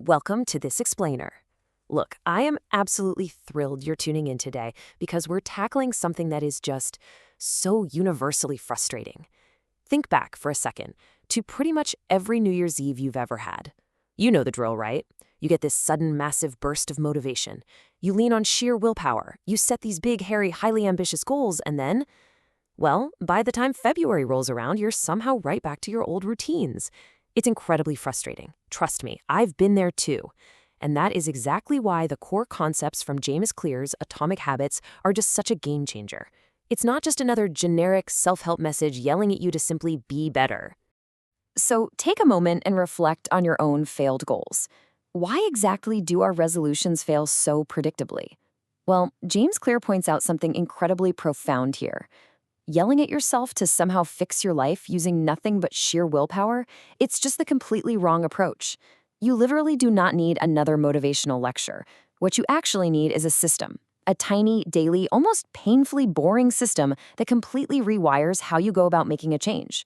Welcome to This Explainer. Look, I am absolutely thrilled you're tuning in today because we're tackling something that is just so universally frustrating. Think back for a second to pretty much every New Year's Eve you've ever had. You know the drill, right? You get this sudden, massive burst of motivation. You lean on sheer willpower. You set these big, hairy, highly ambitious goals, and then, well, by the time February rolls around, you're somehow right back to your old routines. It's incredibly frustrating. Trust me, I've been there too. And that is exactly why the core concepts from James Clear's Atomic Habits are just such a game changer. It's not just another generic self-help message yelling at you to simply be better. So take a moment and reflect on your own failed goals. Why exactly do our resolutions fail so predictably? Well, James Clear points out something incredibly profound here. Yelling at yourself to somehow fix your life using nothing but sheer willpower, it's just the completely wrong approach. You literally do not need another motivational lecture. What you actually need is a system. A tiny, daily, almost painfully boring system that completely rewires how you go about making a change.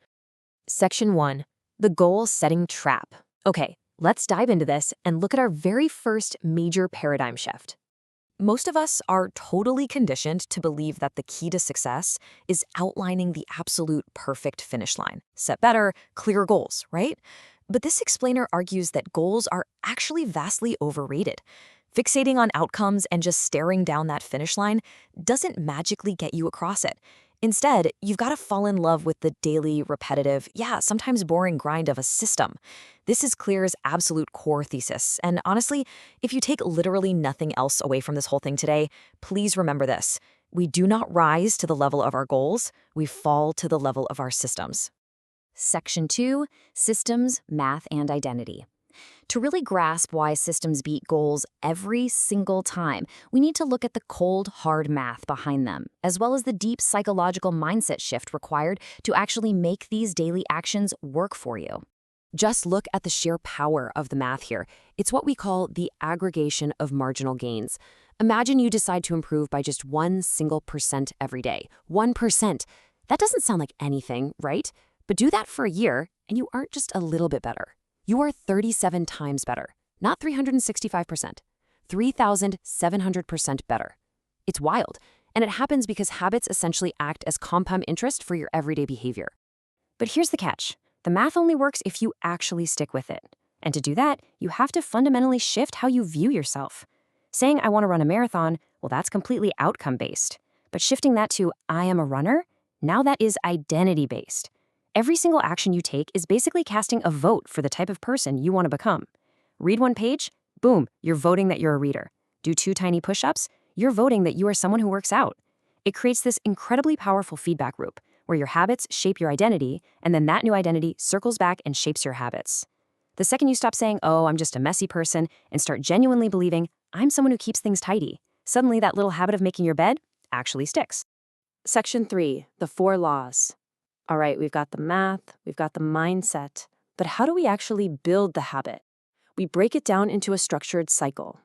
Section 1. The Goal-Setting Trap. Okay, let's dive into this and look at our very first major paradigm shift. Most of us are totally conditioned to believe that the key to success is outlining the absolute perfect finish line. Set better, clear goals, right? But this explainer argues that goals are actually vastly overrated. Fixating on outcomes and just staring down that finish line doesn't magically get you across it. Instead, you've got to fall in love with the daily, repetitive, sometimes boring grind of a system. This is Clear's absolute core thesis, and honestly, if you take literally nothing else away from this whole thing today, please remember this. We do not rise to the level of our goals, we fall to the level of our systems. Section 2. Systems, Math, and Identity. To really grasp why systems beat goals every single time, we need to look at the cold, hard math behind them, as well as the deep psychological mindset shift required to actually make these daily actions work for you. Just look at the sheer power of the math here. It's what we call the aggregation of marginal gains. Imagine you decide to improve by just 1 single percent every day. 1%. That doesn't sound like anything, right? But do that for a year, and you aren't just a little bit better. You are 37 times better, not 365%, 3,700% better. It's wild, and it happens because habits essentially act as compound interest for your everyday behavior. But here's the catch. The math only works if you actually stick with it. And to do that, you have to fundamentally shift how you view yourself. Saying I want to run a marathon, well, that's completely outcome-based. But shifting that to I am a runner, now that is identity-based. Every single action you take is basically casting a vote for the type of person you want to become. Read 1 page, boom, you're voting that you're a reader. Do 2 tiny push-ups, you're voting that you are someone who works out. It creates this incredibly powerful feedback loop where your habits shape your identity, and then that new identity circles back and shapes your habits. The second you stop saying, oh, I'm just a messy person, and start genuinely believing, I'm someone who keeps things tidy, suddenly that little habit of making your bed actually sticks. Section 3. The 4 Laws. All right, we've got the math, we've got the mindset, but how do we actually build the habit? We break it down into a structured cycle.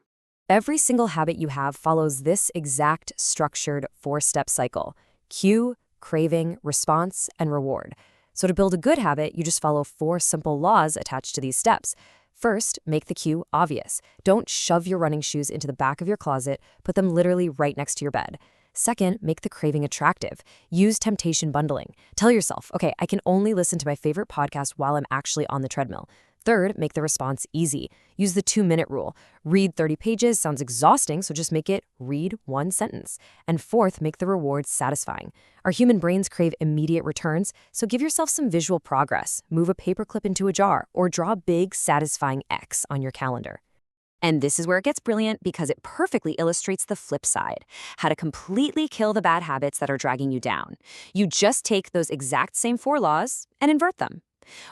Every single habit you have follows this exact structured 4-step cycle: cue, craving, response, and reward. So to build a good habit, you just follow 4 simple laws attached to these steps. First, make the cue obvious. Don't shove your running shoes into the back of your closet, put them literally right next to your bed. Second, make the craving attractive. Use temptation bundling. Tell yourself, okay, I can only listen to my favorite podcast while I'm actually on the treadmill. Third, make the response easy. Use the 2-minute rule. Read 30 pages sounds exhausting, so just make it read 1 sentence. And fourth, make the reward satisfying. Our human brains crave immediate returns, so give yourself some visual progress. Move a paperclip into a jar, or draw a big, satisfying X on your calendar. And this is where it gets brilliant because it perfectly illustrates the flip side, how to completely kill the bad habits that are dragging you down. You just take those exact same 4 laws and invert them.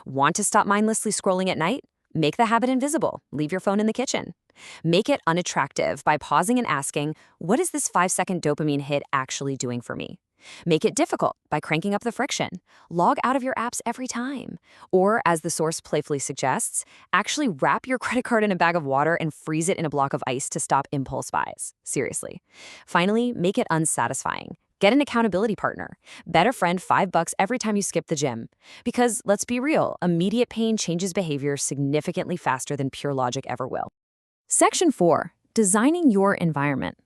Want to stop mindlessly scrolling at night? Make the habit invisible. Leave your phone in the kitchen. Make it unattractive by pausing and asking, what is this 5-second dopamine hit actually doing for me? Make it difficult by cranking up the friction. Log out of your apps every time. Or, as the source playfully suggests, actually wrap your credit card in a bag of water and freeze it in a block of ice to stop impulse buys. Seriously. Finally, make it unsatisfying. Get an accountability partner. Bet a friend $5 every time you skip the gym. Because let's be real, immediate pain changes behavior significantly faster than pure logic ever will. Section 4. Designing your environment.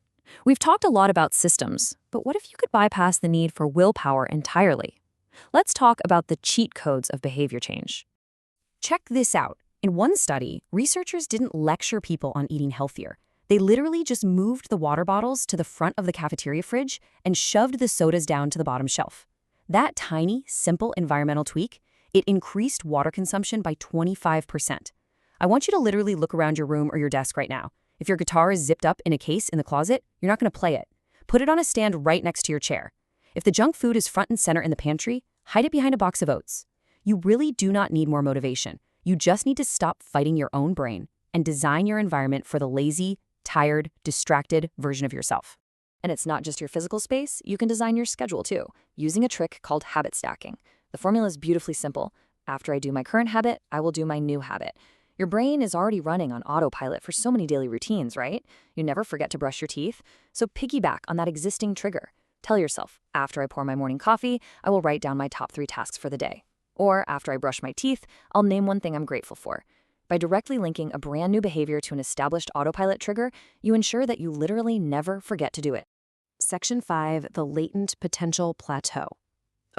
We've talked a lot about systems, but what if you could bypass the need for willpower entirely? Let's talk about the cheat codes of behavior change. Check this out. In one study, researchers didn't lecture people on eating healthier. They literally just moved the water bottles to the front of the cafeteria fridge and shoved the sodas down to the bottom shelf. That tiny, simple environmental tweak, it increased water consumption by 25%. I want you to literally look around your room or your desk right now. If your guitar is zipped up in a case in the closet, you're not going to play it. Put it on a stand right next to your chair. If the junk food is front and center in the pantry, hide it behind a box of oats. You really do not need more motivation. You just need to stop fighting your own brain and design your environment for the lazy, tired, distracted version of yourself. And it's not just your physical space, you can design your schedule too, using a trick called habit stacking. The formula is beautifully simple. After I do my current habit, I will do my new habit. Your brain is already running on autopilot for so many daily routines, right? You never forget to brush your teeth, so piggyback on that existing trigger. Tell yourself, after I pour my morning coffee, I will write down my top 3 tasks for the day. Or after I brush my teeth, I'll name one thing I'm grateful for. By directly linking a brand new behavior to an established autopilot trigger, you ensure that you literally never forget to do it. Section 5, the latent potential plateau.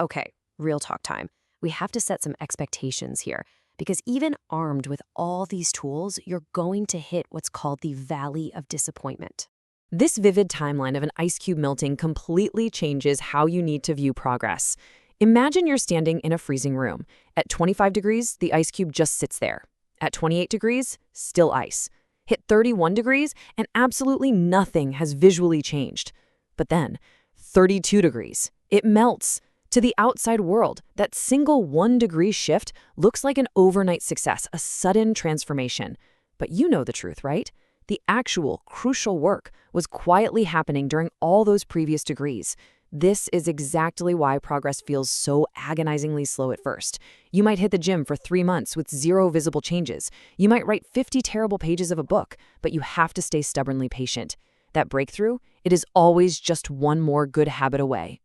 Okay, real talk time. We have to set some expectations here, because even armed with all these tools, you're going to hit what's called the valley of disappointment. This vivid timeline of an ice cube melting completely changes how you need to view progress. Imagine you're standing in a freezing room. At 25 degrees, the ice cube just sits there. At 28 degrees, still ice. Hit 31 degrees, and absolutely nothing has visually changed. But then, 32 degrees, it melts. To the outside world, that single 1-degree shift looks like an overnight success, a sudden transformation. But you know the truth, right? The actual, crucial work was quietly happening during all those previous degrees. This is exactly why progress feels so agonizingly slow at first. You might hit the gym for 3 months with 0 visible changes. You might write 50 terrible pages of a book, but you have to stay stubbornly patient. That breakthrough, it is always just one more good habit away.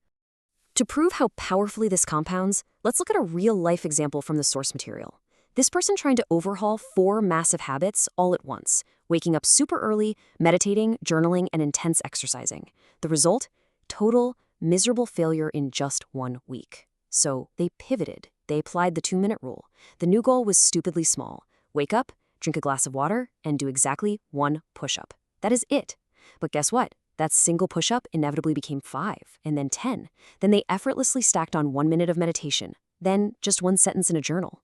To prove how powerfully this compounds, let's look at a real-life example from the source material. This person trying to overhaul 4 massive habits all at once, waking up super early, meditating, journaling, and intense exercising. The result? Total miserable failure in just 1 week. So they pivoted. They applied the 2-minute rule. The new goal was stupidly small. Wake up, drink a glass of water, and do exactly 1 push-up. That is it. But guess what? That single push-up inevitably became 5, and then 10. Then they effortlessly stacked on 1 minute of meditation. Then just 1 sentence in a journal.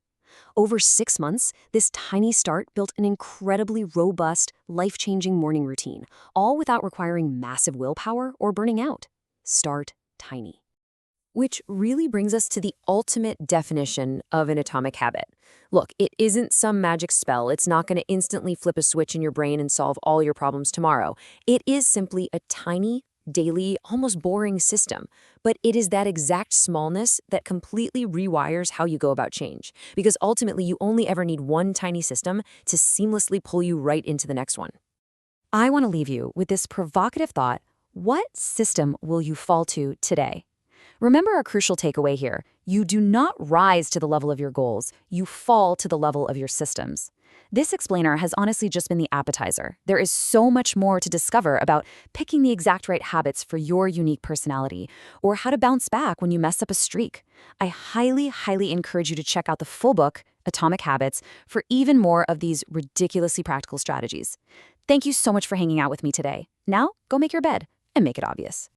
Over 6 months, this tiny start built an incredibly robust, life-changing morning routine, all without requiring massive willpower or burning out. Start tiny. Which really brings us to the ultimate definition of an atomic habit. Look, it isn't some magic spell. It's not going to instantly flip a switch in your brain and solve all your problems tomorrow. It is simply a tiny, daily, almost boring system. But it is that exact smallness that completely rewires how you go about change. Because ultimately, you only ever need one tiny system to seamlessly pull you right into the next one. I want to leave you with this provocative thought. What system will you fall to today? Remember our crucial takeaway here. You do not rise to the level of your goals. You fall to the level of your systems. This explainer has honestly just been the appetizer. There is so much more to discover about picking the exact right habits for your unique personality, or how to bounce back when you mess up a streak. I highly, highly encourage you to check out the full book, Atomic Habits, for even more of these ridiculously practical strategies. Thank you so much for hanging out with me today. Now, go make your bed and make it obvious.